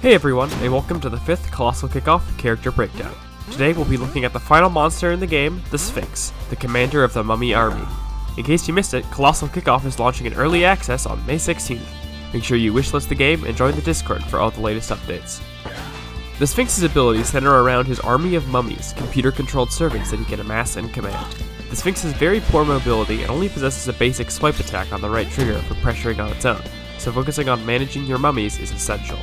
Hey everyone, and welcome to the 5th Colossal Kickoff character breakdown. Today we'll be looking at the final monster in the game, the Sphinx, the commander of the mummy army. In case you missed it, Colossal Kickoff is launching in early access on May 16th. Make sure you wishlist the game and join the Discord for all the latest updates. The Sphinx's abilities center around his army of mummies, computer-controlled servants that he can amass and command. The Sphinx has very poor mobility and only possesses a basic swipe attack on the right trigger for pressuring on its own, so focusing on managing your mummies is essential.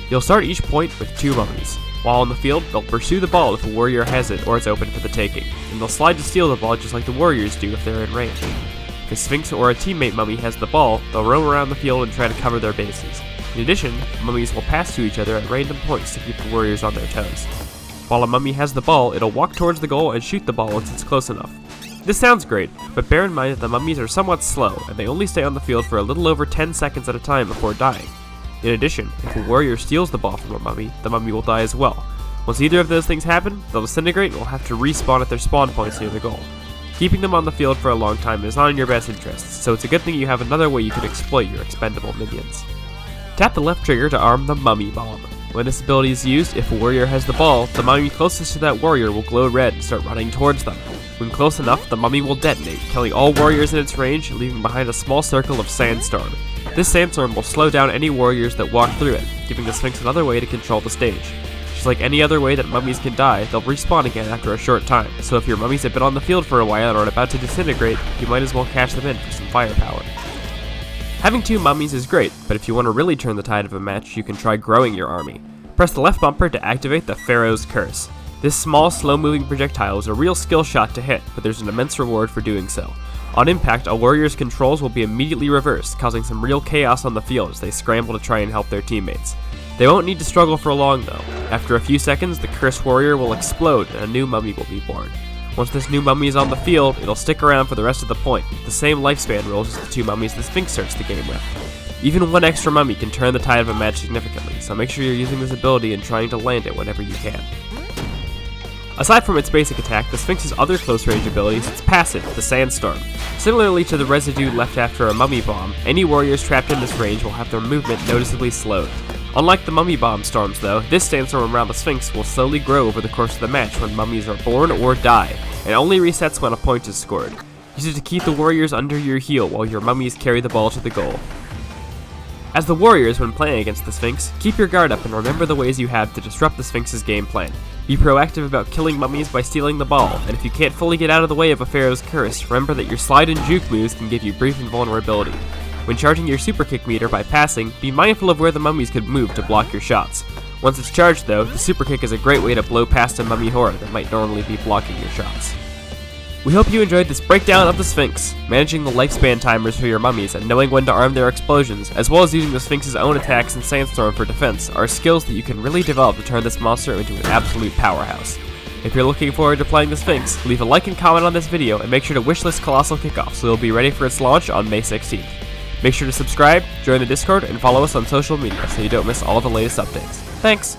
You'll start each point with 2 mummies. While on the field, they'll pursue the ball if a warrior has it or it's open for the taking, and they'll slide to steal the ball just like the warriors do if they're in range. If a Sphinx or a teammate mummy has the ball, they'll roam around the field and try to cover their bases. In addition, mummies will pass to each other at random points to keep the warriors on their toes. While a mummy has the ball, it'll walk towards the goal and shoot the ball once it's close enough. This sounds great, but bear in mind that the mummies are somewhat slow, and they only stay on the field for a little over 10 seconds at a time before dying. In addition, if a warrior steals the ball from a mummy, the mummy will die as well. Once either of those things happen, they'll disintegrate and will have to respawn at their spawn points near the goal. Keeping them on the field for a long time is not in your best interests, so it's a good thing you have another way you can exploit your expendable minions. Tap the left trigger to arm the Mummy Bomb. When this ability is used, if a warrior has the ball, the mummy closest to that warrior will glow red and start running towards them. When close enough, the mummy will detonate, killing all warriors in its range, leaving behind a small circle of sandstorm. This sandstorm will slow down any warriors that walk through it, giving the Sphinx another way to control the stage. Just like any other way that mummies can die, they'll respawn again after a short time, so if your mummies have been on the field for a while and are about to disintegrate, you might as well catch them in for some firepower. Having 2 mummies is great, but if you want to really turn the tide of a match, you can try growing your army. Press the left bumper to activate the Pharaoh's Curse. This small, slow-moving projectile is a real skill shot to hit, but there's an immense reward for doing so. On impact, a warrior's controls will be immediately reversed, causing some real chaos on the field as they scramble to try and help their teammates. They won't need to struggle for long though. After a few seconds, the cursed warrior will explode and a new mummy will be born. Once this new mummy is on the field, it'll stick around for the rest of the point, with the same lifespan rules as the 2 mummies the Sphinx starts the game with. Even 1 extra mummy can turn the tide of a match significantly, so make sure you're using this ability and trying to land it whenever you can. Aside from its basic attack, the Sphinx's other close-range ability is its passive, the Sandstorm. Similarly to the residue left after a mummy bomb, any warriors trapped in this range will have their movement noticeably slowed. Unlike the mummy bomb storms though, this sandstorm around the Sphinx will slowly grow over the course of the match when mummies are born or die, and only resets when a point is scored. Use it to keep the warriors under your heel while your mummies carry the ball to the goal. As the warriors, when playing against the Sphinx, keep your guard up and remember the ways you have to disrupt the Sphinx's game plan. Be proactive about killing mummies by stealing the ball, and if you can't fully get out of the way of a Pharaoh's Curse, remember that your slide and juke moves can give you brief invulnerability. When charging your super kick meter by passing, be mindful of where the mummies could move to block your shots. Once it's charged though, the super kick is a great way to blow past a mummy horde that might normally be blocking your shots. We hope you enjoyed this breakdown of the Sphinx. Managing the lifespan timers for your mummies and knowing when to arm their explosions, as well as using the Sphinx's own attacks and Sandstorm for defense, are skills that you can really develop to turn this monster into an absolute powerhouse. If you're looking forward to playing the Sphinx, leave a like and comment on this video and make sure to wishlist Colossal Kickoff so it'll be ready for its launch on May 16th. Make sure to subscribe, join the Discord, and follow us on social media so you don't miss all of the latest updates. Thanks!